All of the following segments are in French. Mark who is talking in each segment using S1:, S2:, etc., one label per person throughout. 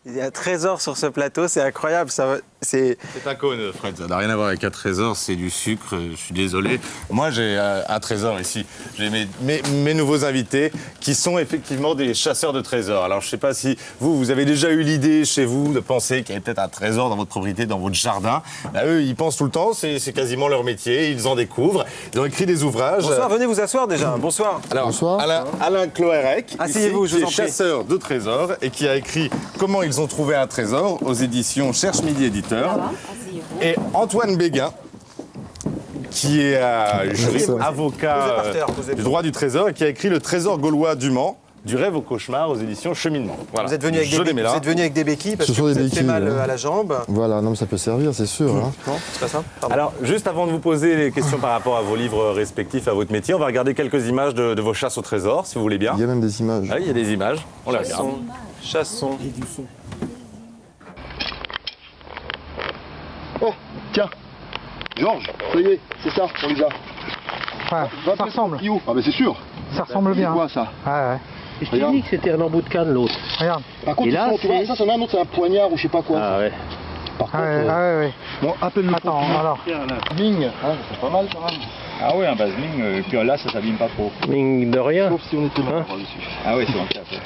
S1: Il y a un trésor sur ce plateau, c'est incroyable.
S2: C'est un cône, Fred. Ça n'a rien à voir avec un trésor, c'est du sucre. Je suis désolé. Moi, j'ai un trésor ici. J'ai mes nouveaux invités qui sont effectivement des chasseurs de trésors. Alors, je ne sais pas si vous avez déjà eu l'idée chez vous de penser qu'il y avait peut-être un trésor dans votre propriété, dans votre jardin. Là, eux, ils pensent tout le temps. C'est quasiment leur métier. Ils en découvrent. Ils ont écrit des ouvrages.
S1: Bonsoir, venez vous asseoir déjà. Bonsoir.
S2: Alors,
S3: Bonsoir.
S2: Alain Cloérec,
S1: asseyez-vous, je vous en
S2: qui est
S1: prie.
S2: chasseur de trésors et qui a écrit Comment ils ont trouvé un trésor aux éditions Cherche Midi Éditeur. Et Antoine Béguin, qui est juriste, avocat du droit du trésor et qui a écrit Le trésor gaulois du Mans, du rêve au cauchemar aux éditions Cheminement. Voilà.
S1: Vous êtes venu avec des béquilles parce que vous avez fait mal à la jambe.
S3: Voilà, non mais ça peut servir, c'est sûr. Hein.
S1: Non, c'est pas ça. Pardon.
S2: Alors, juste avant de vous poser les questions par rapport à vos livres respectifs, à votre métier, on va regarder quelques images de vos chasses au trésor, si vous voulez bien.
S3: Il y a même des images.
S2: Ah, il y a des images, on les regarde.
S1: Chassons.
S4: Oh, tiens, Georges, ça y est, c'est ça, on les a.
S5: Ouais, ça ressemble.
S4: Ah mais c'est sûr.
S5: Ça ressemble bien.
S4: C'est quoi ça?
S5: Ouais.
S6: Je t'ai dit que c'était un embout de canne l'autre.
S5: Regarde.
S4: Par contre,
S6: Et là,
S4: tu vois, ça c'est un autre, c'est un poignard ou je sais pas quoi.
S6: Ah ouais.
S4: Par contre,
S5: Ouais.
S4: bon, appelle-le.
S5: Attends, alors.
S4: Ming, c'est pas mal quand même.
S7: Ah ouais, un basming, puis là ça s'abîme pas trop.
S6: Mine de rien.
S4: Sauf si on était mort
S6: Hein
S4: dessus.
S7: Ah ouais, c'est en casse.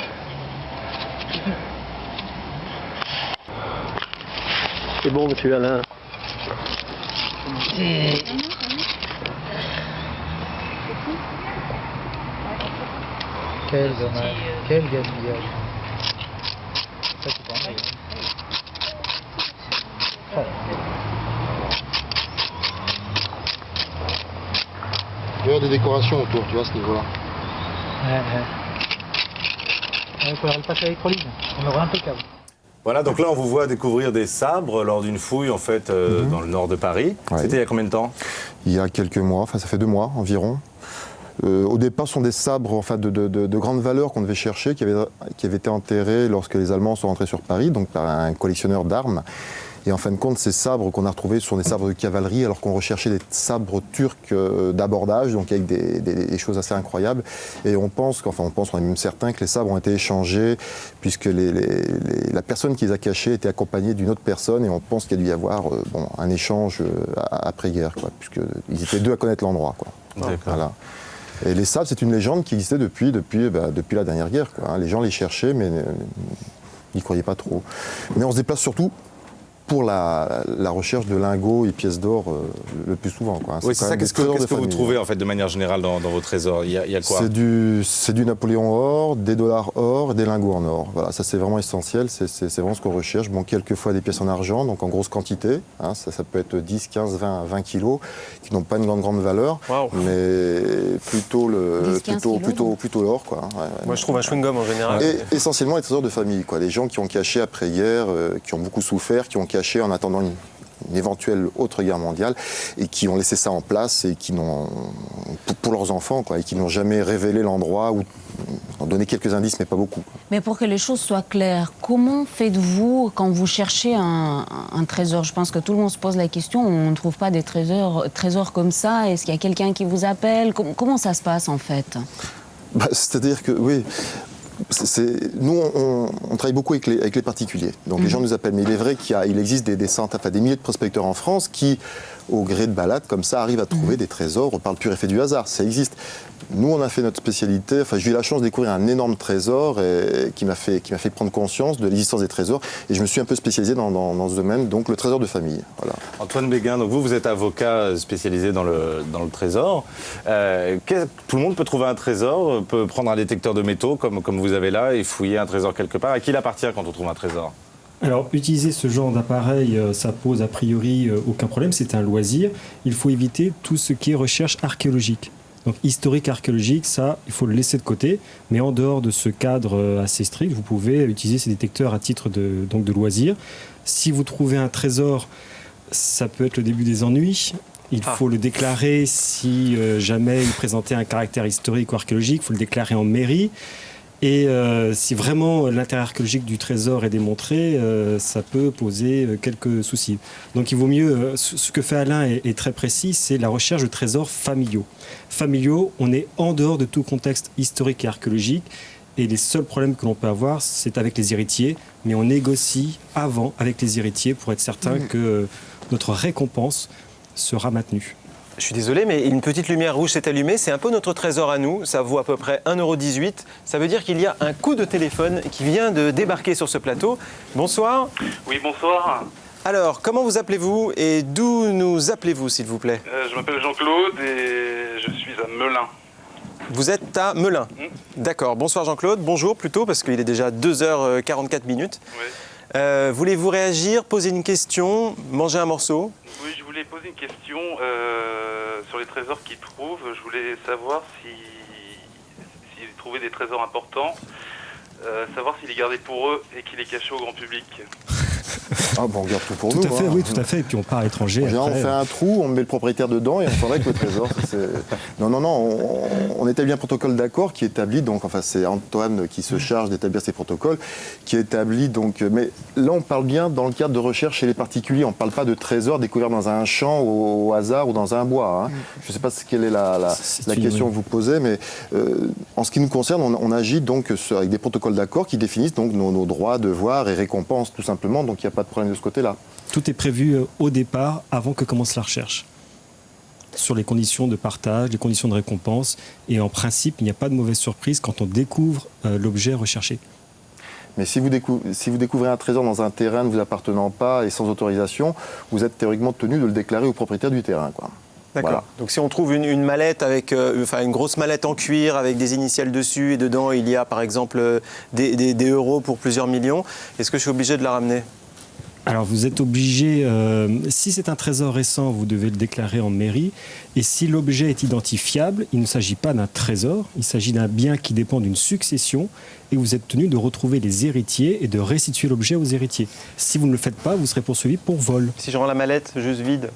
S6: C'est bon, monsieur Alain.
S5: Quel dommage. Quel gaspillage. Ça, c'est pas mal.
S4: Il y a des décorations autour, tu vois, à ce niveau-là.
S5: Ouais. Il faudrait le passer à l'électrolyse. On aurait impeccable.
S2: Voilà, donc là, on vous voit découvrir des sabres lors d'une fouille, en fait, dans le nord de Paris.
S3: Ouais.
S2: C'était il y a combien de temps?
S3: Il y a quelques mois, enfin ça fait 2 mois environ. Au départ, ce sont des sabres enfin, de grande valeur qu'on devait chercher, qui avaient été enterrés lorsque les Allemands sont rentrés sur Paris, donc par un collectionneur d'armes. Et en fin de compte, ces sabres qu'on a retrouvés sont des sabres de cavalerie, alors qu'on recherchait des sabres turcs d'abordage, donc avec des choses assez incroyables. Et on est même certain que les sabres ont été échangés, puisque la personne qui les a cachés était accompagnée d'une autre personne, et on pense qu'il y a dû y avoir un échange après-guerre, puisqu'ils étaient 2 à connaître l'endroit.
S2: D'accord.
S3: Voilà. Et les sabres, c'est une légende qui existait depuis la dernière guerre. Les gens les cherchaient, mais n'y croyaient pas trop. Mais on se déplace surtout pour la recherche de lingots et pièces d'or le plus souvent.
S2: Oui, c'est ça. Qu'est-ce que vous trouvez, en fait, de manière générale, dans vos trésors? Il y a quoi?
S3: C'est du Napoléon or, des dollars or, des lingots en or. Voilà, ça c'est vraiment essentiel, c'est vraiment ce qu'on recherche. Bon, quelquefois des pièces en argent, donc en grosse quantité. Ça peut être 10, 15, 20 kilos, qui n'ont pas une grande valeur, mais plutôt l'or.
S1: Moi, je trouve un chewing-gum en général.
S3: Et essentiellement les trésors de famille, des gens qui ont caché après-guerre, qui ont beaucoup souffert, qui ont caché en attendant une éventuelle autre guerre mondiale, et qui ont laissé ça en place et qui n'ont pour leurs enfants, et qui n'ont jamais révélé l'endroit, ou ont donné quelques indices, mais pas beaucoup.
S8: Mais pour que les choses soient claires, comment faites-vous quand vous cherchez un trésor? Je pense que tout le monde se pose la question, on ne trouve pas des trésors comme ça. Est-ce qu'il y a quelqu'un qui vous appelle? Comment ça se passe en fait?
S3: C'est-à-dire que, oui, nous, on travaille beaucoup avec les particuliers. Donc les gens nous appellent. Mais il est vrai qu'il existe des centaines, des milliers de prospecteurs en France qui, au gré de balades comme ça, arrivent à trouver des trésors. On parle pur effet du hasard, ça existe. Nous, on a fait notre spécialité. J'ai eu la chance de découvrir un énorme trésor qui m'a fait prendre conscience de l'existence des trésors. Et je me suis un peu spécialisé dans ce domaine, donc le trésor de famille. Voilà.
S2: Antoine Béguin, donc vous êtes avocat spécialisé dans le trésor. Tout le monde peut trouver un trésor, peut prendre un détecteur de métaux comme vous avez là et fouiller un trésor quelque part. À qui il appartient quand on trouve un trésor?
S9: Alors, utiliser ce genre d'appareil, ça pose a priori aucun problème, c'est un loisir. Il faut éviter tout ce qui est recherche archéologique. Donc, historique, archéologique, ça, il faut le laisser de côté. Mais en dehors de ce cadre assez strict, vous pouvez utiliser ces détecteurs à titre de loisir. Si vous trouvez un trésor, ça peut être le début des ennuis. Il faut le déclarer si jamais il présentait un caractère historique ou archéologique. Il faut le déclarer en mairie. Et si vraiment l'intérêt archéologique du trésor est démontré, ça peut poser quelques soucis. Donc il vaut mieux, ce que fait Alain est très précis, c'est la recherche de trésors familiaux. Familiaux, on est en dehors de tout contexte historique et archéologique, Et les seuls problèmes que l'on peut avoir, c'est avec les héritiers. Mais on négocie avant avec les héritiers pour être certain que notre récompense sera maintenue.
S1: Je suis désolé, mais une petite lumière rouge s'est allumée. C'est un peu notre trésor à nous. Ça vaut à peu près 1,18 €. Ça veut dire qu'il y a un coup de téléphone qui vient de débarquer sur ce plateau. Bonsoir.
S10: Oui, bonsoir.
S1: Alors, comment vous appelez-vous et d'où nous appelez-vous, s'il vous plaît?
S10: Je m'appelle Jean-Claude et je suis à Melun.
S1: Vous êtes à Melun. D'accord. Bonsoir Jean-Claude. Bonjour plutôt, parce qu'il est déjà 2h44 minutes.
S10: Oui.
S1: Voulez-vous réagir, poser une question, manger un morceau?
S10: Oui, je voulais poser une question sur les trésors qu'ils trouvent. Je voulais savoir s'ils trouvaient des trésors importants, savoir s'ils les gardaient pour eux et qu'ils les cachaient au grand public.
S3: Ah bon, on garde tout pour
S9: Tout
S3: nous.
S9: à fait,
S3: hein.
S9: oui, tout à fait. Et puis on part à l'étranger.
S3: On
S9: après.
S3: fait un trou, on met le propriétaire dedans et on s'en va avec le trésor. Non, on établit un protocole d'accord qui établit, donc, enfin c'est Antoine qui se charge d'établir ces protocoles, qui établit donc, mais là on parle bien dans le cadre de recherche chez les particuliers, on ne parle pas de trésors découverts dans un champ au hasard ou dans un bois. Hein. Je ne sais pas quelle est la question que vous posez, mais en ce qui nous concerne, on agit donc avec des protocoles d'accord qui définissent donc nos droits, devoirs et récompenses tout simplement, donc il n'y a pas de problème de ce côté-là.
S9: Tout est prévu au départ, avant que commence la recherche. Sur les conditions de partage, les conditions de récompense. Et en principe, il n'y a pas de mauvaise surprise quand on découvre l'objet recherché.
S3: Mais si vous découvrez un trésor dans un terrain ne vous appartenant pas et sans autorisation, vous êtes théoriquement tenu de le déclarer au propriétaire du terrain, quoi.
S1: D'accord.
S3: Voilà.
S1: Donc si on trouve une mallette avec, une grosse mallette en cuir avec des initiales dessus et dedans il y a par exemple des euros pour plusieurs millions, est-ce que je suis obligé de la ramener?
S9: Alors vous êtes obligé, si c'est un trésor récent, vous devez le déclarer en mairie. Et si l'objet est identifiable, il ne s'agit pas d'un trésor, il s'agit d'un bien qui dépend d'une succession. Et vous êtes tenu de retrouver les héritiers et de restituer l'objet aux héritiers. Si vous ne le faites pas, vous serez poursuivi pour vol.
S1: Si je rends la mallette juste vide?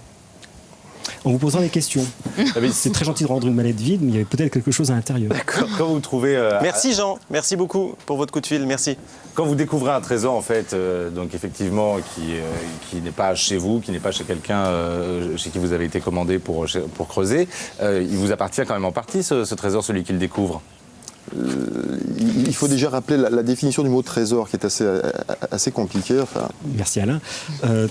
S9: En vous posant des questions. C'est très gentil de rendre une mallette vide, mais il y avait peut-être quelque chose à l'intérieur.
S2: Quand vous trouvez...
S1: Merci Jean, merci beaucoup pour votre coup de fil, merci.
S2: Quand vous découvrez un trésor, en fait, donc effectivement, qui n'est pas chez vous, qui n'est pas chez quelqu'un chez qui vous avez été commandé pour creuser, il vous appartient quand même en partie, ce trésor, celui qui le découvre.
S3: Il faut déjà rappeler la définition du mot trésor qui est assez compliquée. Enfin.
S9: Merci Alain.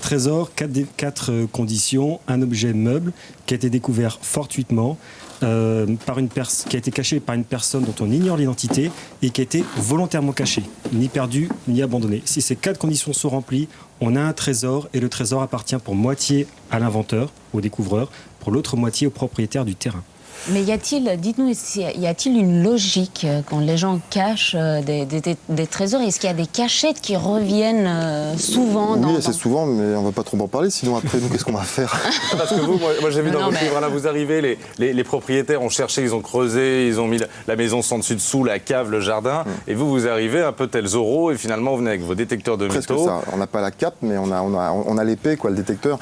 S9: Trésor, quatre conditions. Un objet meuble qui a été découvert fortuitement, qui a été caché par une personne dont on ignore l'identité et qui a été volontairement caché, ni perdu ni abandonné. Si ces 4 conditions sont remplies, on a un trésor et le trésor appartient pour moitié à l'inventeur, au découvreur, pour l'autre moitié au propriétaire du terrain.
S8: Mais dites-nous, y a-t-il une logique quand les gens cachent des trésors? Est-ce qu'il y a des cachettes qui reviennent souvent?
S3: Oui, assez souvent, mais on ne va pas trop en parler, sinon après, nous, qu'est-ce qu'on va faire?
S2: Parce que vous, moi j'ai vu dans votre livre, là, vous arrivez, les propriétaires ont cherché, ils ont creusé, ils ont mis la maison sans dessus-dessous, la cave, le jardin, et vous arrivez un peu tel Zorro, et finalement vous venez avec vos détecteurs de
S3: Presque
S2: métaux.
S3: ça. On n'a pas la cape, mais on a l'épée, quoi, le détecteur.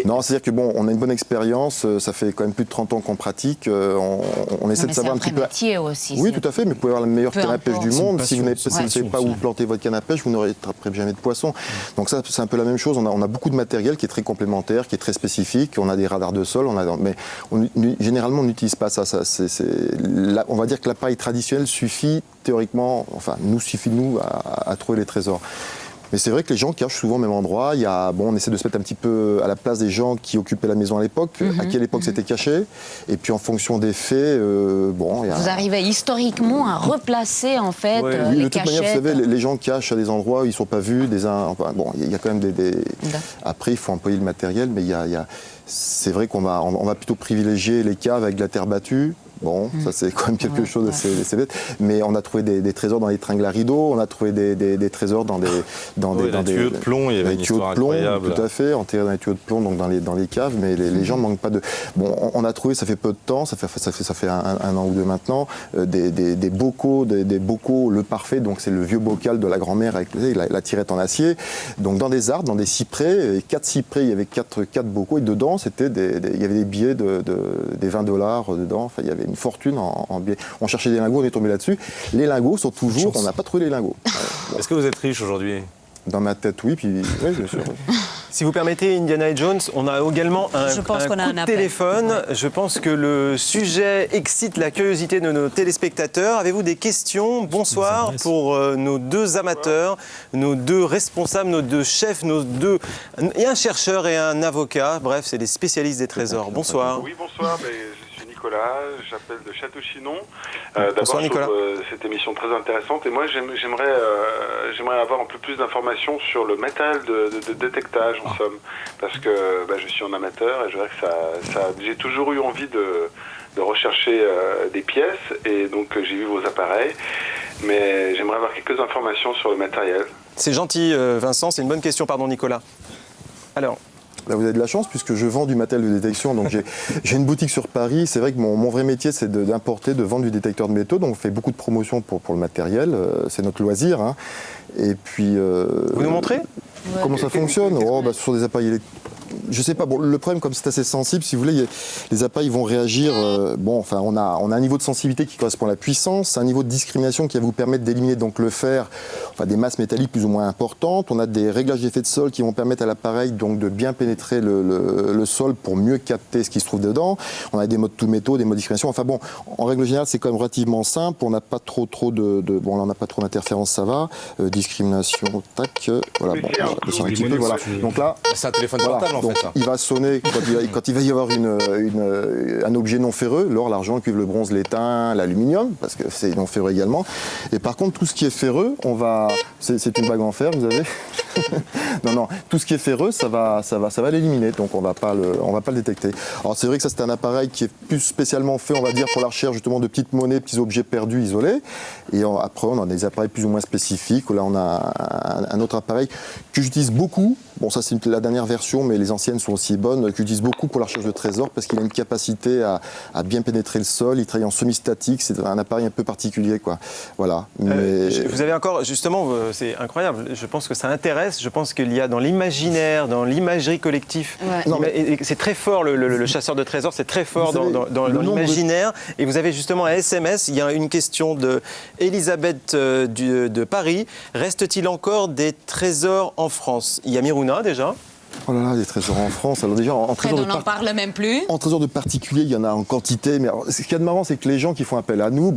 S3: Non, c'est-à-dire que bon, on a une bonne expérience, ça fait quand même plus de 30 ans qu'on pratique, on essaie de savoir un petit peu.
S8: Métier aussi.
S3: Oui, tout à fait, mais vous pouvez avoir la meilleure canne à pêche du monde. Si vous ne savez pas où
S9: aussi.
S3: planter votre canne à pêche, vous n'aurez jamais de poisson. Donc ça, c'est un peu la même chose. On a beaucoup de matériel qui est très complémentaire, qui est très spécifique. On a des radars de sol, mais généralement, on n'utilise pas ça. On va dire que l'appareil traditionnel suffit théoriquement, nous suffit à trouver les trésors. Mais c'est vrai que les gens cachent souvent au même endroit. On essaie de se mettre un petit peu à la place des gens qui occupaient la maison à l'époque, à quelle époque c'était caché. Et puis en fonction des faits,
S8: Vous arrivez historiquement à replacer en fait les
S3: de toute manière,
S8: cachettes.
S3: vous savez, les gens cachent à des endroits où ils ne sont pas vus. Il y a quand même Après, il faut employer le matériel, mais c'est vrai qu'on va plutôt privilégier les caves avec de la terre battue. Bon, ça c'est quand même quelque chose d'assez bête. Mais on a trouvé des trésors dans les tringles à rideaux, on a trouvé des trésors dans des
S2: tuyaux de plomb, il y avait une histoire incroyable.
S3: Tout à fait, enterrés dans les tuyaux de plomb, donc dans les caves, mais les gens ne manquent pas de... Bon, on a trouvé, ça fait peu de temps, ça fait un an ou deux maintenant, des bocaux, le parfait, donc c'est le vieux bocal de la grand-mère avec la tirette en acier. Donc dans des arbres, dans des cyprès, 4 cyprès, il y avait 4 bocaux, et dedans, il y avait des billets des $20 dedans, enfin il y avait une fortune en billets. On cherchait des lingots, on est tombé là-dessus. Les lingots sont toujours... On n'a pas trouvé les lingots.
S2: Est-ce que vous êtes riche aujourd'hui?
S3: Dans ma tête, oui, puis... Oui, bien sûr.
S1: Si vous permettez, Indiana Jones, on a également un
S8: Je pense qu'on a
S1: coup
S8: un
S1: de
S8: appel.
S1: téléphone. Je pense que le sujet excite la curiosité de nos téléspectateurs. Avez-vous des questions? Bonsoir pour nos deux amateurs, nos deux responsables, nos deux chefs, et un chercheur et un avocat. Bref, c'est des spécialistes des trésors. Bonsoir.
S10: Oui, bonsoir. Je suis Nicolas, j'appelle de Château-Chinon.
S1: Bonsoir, Nicolas.
S10: Cette émission très intéressante. Et moi, j'aimerais avoir un peu plus d'informations sur le matériel de détectage, en somme. Parce que je suis un amateur et je dirais que j'ai toujours eu envie de rechercher des pièces. Et donc, j'ai vu vos appareils. Mais j'aimerais avoir quelques informations sur le matériel.
S1: C'est gentil, Vincent. C'est une bonne question. Pardon, Nicolas. Alors...
S3: Là, vous avez de la chance puisque je vends du matériel de détection. Donc j'ai une boutique sur Paris. C'est vrai que mon vrai métier, c'est d'importer, de vendre du détecteur de métaux. Donc on fait beaucoup de promotions pour le matériel. C'est notre loisir. Hein. Et puis...
S1: Vous nous montrez?
S3: Comment ça fonctionne? Ce sont des appareils électriques. Je sais pas, le problème, comme c'est assez sensible, si vous voulez, les appareils vont réagir. On a un niveau de sensibilité qui correspond à la puissance, un niveau de discrimination qui va vous permettre d'éliminer donc le fer, des masses métalliques plus ou moins importantes. On a des réglages d'effet de sol qui vont permettre à l'appareil donc de bien pénétrer le sol pour mieux capter ce qui se trouve dedans. On a des modes tout métaux, des modes de discrimination. En règle générale, c'est quand même relativement simple. On n'a pas trop on n'a pas trop d'interférences, ça va. Discrimination, tac. Voilà, descend un petit peu, voilà. Donc là,
S2: c'est un téléphone portable.
S3: Donc, il va sonner quand il va y avoir un objet non ferreux, l'or, l'argent, le cuivre, le bronze, l'étain, l'aluminium, parce que c'est non ferreux également. Et par contre, tout ce qui est ferreux, c'est une bague en fer, vous avez non, tout ce qui est ferreux, ça va l'éliminer, donc on va pas le détecter. Alors c'est vrai que ça, c'est un appareil qui est plus spécialement fait, on va dire, pour la recherche justement de petites monnaies, petits objets perdus, isolés. Et après, on a des appareils plus ou moins spécifiques. Là, on a un autre appareil que j'utilise beaucoup. Bon, ça, c'est la dernière version, mais les anciennes sont aussi bonnes, que j'utilise beaucoup pour la recherche de trésors parce qu'il a une capacité à bien pénétrer le sol. Il travaille en semi-statique. C'est un appareil un peu particulier, quoi. Voilà. Mais...
S1: vous avez encore, justement, c'est incroyable. Je pense que ça intéresse. Je pense qu'il y a dans l'imaginaire, dans l'imagerie collective, c'est très fort, le chasseur de trésors, c'est très fort dans l'imaginaire. Et vous avez justement un SMS, il y a une question de Elisabeth de Paris. Reste-t-il encore des trésors en France? Il y a Mirouna déjà.
S3: Oh là là, des trésors en France. Alors déjà, en trésor
S8: on n'en parle même plus.
S3: En trésor de particulier, il y en a en quantité. Mais alors, ce qu'il y a de marrant, c'est que les gens qui font appel à nous,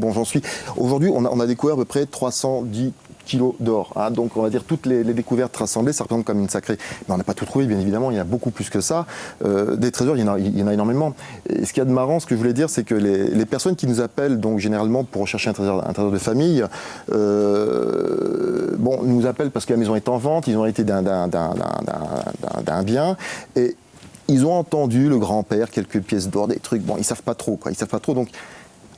S3: aujourd'hui, on a découvert à peu près 310 kilos d'or. Hein, donc on va dire toutes les découvertes rassemblées, ça représente comme une sacrée. Mais on n'a pas tout trouvé, bien évidemment, il y en a beaucoup plus que ça. Des trésors, il y en a énormément. Et ce qu'il y a de marrant, ce que je voulais dire, c'est que les personnes qui nous appellent, donc généralement pour rechercher un trésor de famille, nous appellent parce que la maison est en vente, ils ont hérité d'un bien, et ils ont entendu le grand-père, quelques pièces d'or, des trucs, ils savent pas trop, quoi. Ils savent pas trop, donc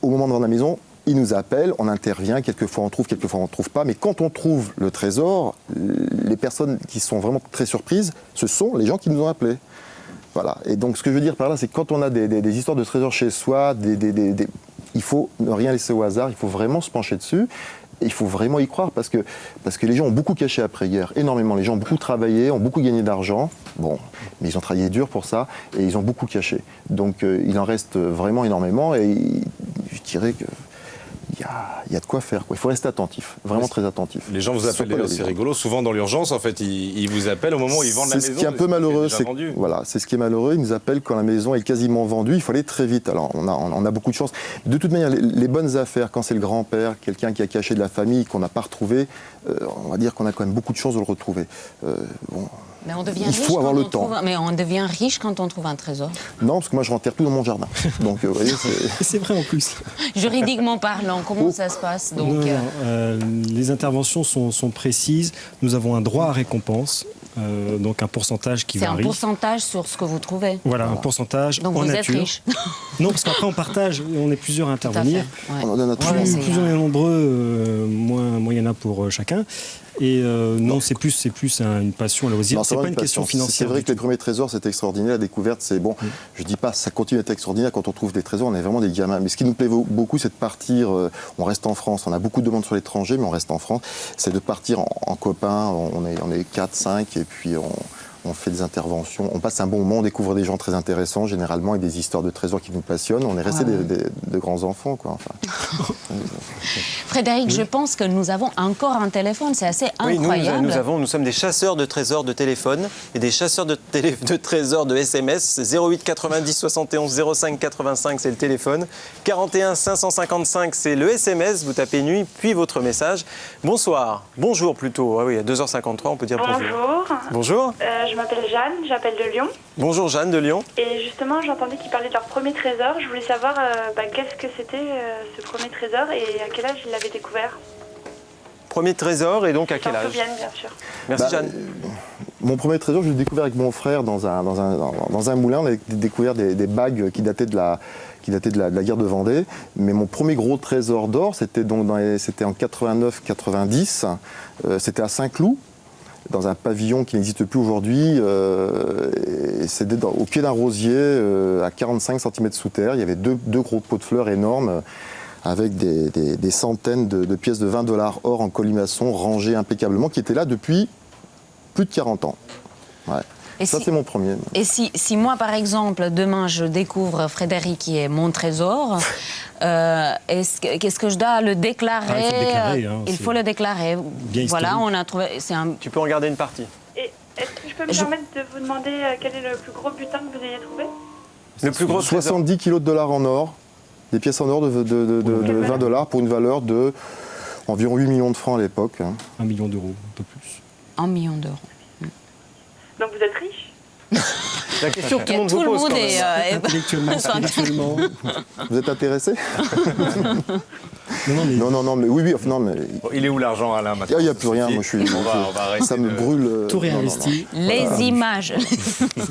S3: au moment de vendre la maison, ils nous appellent, on intervient, quelquefois on trouve, quelquefois on ne trouve pas, mais quand on trouve le trésor, les personnes qui sont vraiment très surprises, ce sont les gens qui nous ont appelés. Voilà. Et donc ce que je veux dire par là, c'est que quand on a des histoires de trésors chez soi, il faut ne rien laisser au hasard, il faut vraiment se pencher dessus. Et il faut vraiment y croire parce que les gens ont beaucoup caché après-guerre, énormément. Les gens ont beaucoup travaillé, ont beaucoup gagné d'argent. Bon, mais ils ont travaillé dur pour ça et ils ont beaucoup caché. Donc il en reste vraiment énormément et je dirais que il y a de quoi faire, quoi. Il faut rester attentif, vraiment très attentif.
S2: Les gens vous appellent, d'ailleurs, c'est rigolo, souvent dans l'urgence, en fait, ils vous appellent au moment où ils vendent la maison.
S3: C'est ce qui est un peu malheureux, c'est ce qui est malheureux, ils nous appellent quand la maison est quasiment vendue, il faut aller très vite. Alors on a beaucoup de chance. De toute manière, les bonnes affaires, quand c'est le grand-père, quelqu'un qui a caché de la famille, qu'on n'a pas retrouvé, on va dire qu'on a quand même beaucoup de chance de le retrouver.
S8: Mais on devient
S3: il faut avoir le temps.
S8: Mais on devient riche quand on trouve un trésor.
S3: Non, parce que moi je renterre tout dans mon jardin. Donc vous voyez,
S9: c'est vrai en plus.
S8: Juridiquement parlant, comment ça se passe donc
S9: les interventions sont précises. Nous avons un droit à récompense. Donc un pourcentage qui varie.
S8: C'est un pourcentage sur ce que vous trouvez.
S9: Voilà, un pourcentage
S8: donc
S9: en
S8: vous
S9: nature.
S8: Êtes riche.
S9: Non, parce qu'après on partage, on est plusieurs à intervenir.
S8: Ouais.
S9: Plus on est nombreux, moins il y en a pour chacun. Et non, c'est plus une passion, un loisir. C'est pas une question financière.
S3: C'est vrai que les premiers trésors, c'est extraordinaire. La découverte, c'est bon. Je dis pas, ça continue d'être extraordinaire quand on trouve des trésors. On est vraiment des gamins. Mais ce qui nous plaît beaucoup, c'est de partir. On reste en France. On a beaucoup de demandes sur l'étranger, mais on reste en France. C'est de partir en copains. On est 4, 5, et puis on fait des interventions, on passe un bon moment, on découvre des gens très intéressants, généralement, et des histoires de trésors qui nous passionnent. On est restés de grands enfants, quoi. Enfin.
S8: Frédéric, je pense que nous avons encore un téléphone, c'est assez incroyable.
S1: Oui, nous sommes des chasseurs de trésors de téléphone et des chasseurs de trésors de SMS. 08 90 71 05 85, c'est le téléphone. 41 555, c'est le SMS. Vous tapez nuit, puis votre message. Bonsoir, bonjour plutôt. Ah oui, à 2h53, on peut dire bonjour.
S11: Bonjour.
S1: Bonjour.
S11: Je m'appelle Jeanne, j'appelle de Lyon.
S1: Bonjour Jeanne de Lyon.
S11: Et justement, j'entendais qu'ils parlaient de leur premier trésor. Je voulais savoir qu'est-ce que c'était ce premier trésor et à quel âge ils l'avaient découvert.
S1: Premier trésor et donc à quel âge?
S11: Bien sûr.
S1: Merci Jeanne.
S3: Mon premier trésor, je l'ai découvert avec mon frère dans un moulin. On avait découvert des bagues qui dataient de la guerre de Vendée. Mais mon premier gros trésor d'or, c'était en 89-90. C'était à Saint-Cloud, dans un pavillon qui n'existe plus aujourd'hui. C'était au pied d'un rosier, à 45 cm sous terre. Il y avait deux gros pots de fleurs énormes, avec des centaines de pièces de $20 or en colimaçon rangées impeccablement, qui étaient là depuis plus de 40 ans. Ouais. C'est mon premier.
S8: Et si moi, par exemple, demain, je découvre Frédéric qui est mon trésor, qu'est-ce que je dois le déclarer? Il faut le déclarer. Voilà, on a trouvé...
S1: Tu peux en garder une partie.
S11: Et est-ce que je peux me permettre de vous demander quel est le plus gros butin que vous ayez trouvé?
S1: Le plus gros trésor.
S3: 70 kilos de dollars en or, des pièces en or de $20 pour une valeur de environ 8 millions de francs à l'époque.
S9: 1 million d'euros, un peu plus.
S8: 1 million d'euros.
S11: Donc vous êtes riche?
S1: La question que tout le monde vous pose quand même.
S9: Intellectuellement, spirituellement.
S3: Vous êtes intéressé?
S9: Non,
S3: mais oui, non, mais...
S2: Bon, il est où l'argent, Alain, maintenant?
S3: Il n'y a plus rien, moi je suis... ça me brûle...
S9: Tout réinvesti.
S8: Les images.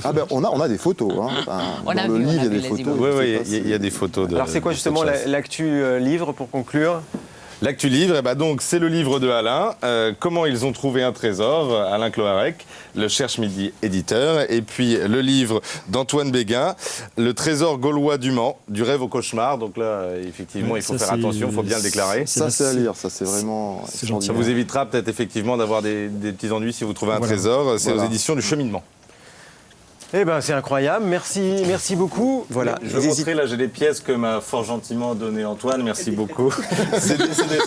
S3: Ah ben, on a des photos. Hein. Enfin, dans le livre, il y a des photos.
S2: Oui, il y a des photos.
S1: Alors c'est quoi justement l'actu livre pour conclure?
S2: L'actu livre, donc c'est le livre de Alain. Comment ils ont trouvé un trésor, Alain Cloarec, le Cherche Midi éditeur, et puis le livre d'Antoine Béguin, le trésor gaulois du Mans, du rêve au cauchemar. Donc là, effectivement, il faut faire attention, il faut bien le déclarer.
S3: Ça, c'est à lire, ça, c'est vraiment.
S2: Ça vous évitera peut-être effectivement d'avoir des petits ennuis si vous trouvez un trésor. C'est aux éditions du Cheminement.
S1: Eh ben c'est incroyable, merci beaucoup. Voilà.
S2: Je vais montrer, là j'ai des pièces que m'a fort gentiment donné Antoine, merci beaucoup. C'est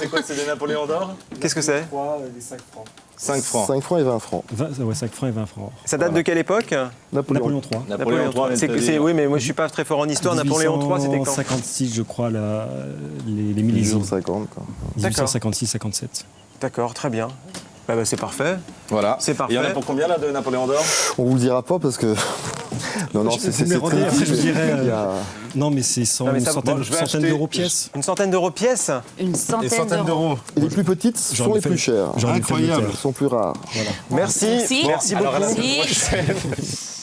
S2: quoi, c'est des Napoléons d'or?
S1: Qu'est-ce que c'est?
S9: Des 5 francs.
S2: 5 francs.
S3: 5 francs et 20 francs.
S9: 5 francs et 20 francs.
S1: Ça date de quelle époque?
S9: Napoléon III.
S2: Napoléon III.
S1: Oui, mais moi je suis pas très fort en histoire. Napoléon III, c'était quand?
S9: 56, je crois, les millésimes.
S3: 1850, quoi.
S9: 1856-57.
S1: D'accord, très bien. Bah, c'est parfait.
S2: Voilà.
S1: C'est parfait.
S2: Il y en a pour combien là de Napoléon d'or?
S3: On vous le dira pas parce que. Non, c'est
S9: très après je dirais. Non, mais c'est une centaine d'euros pièce.
S1: Une centaine d'euros pièce?
S8: Une centaine d'euros.
S3: Et les plus petites sont les plus chères.
S2: Incroyable.
S3: Elles sont plus rares. Voilà.
S1: Merci beaucoup.
S8: Merci.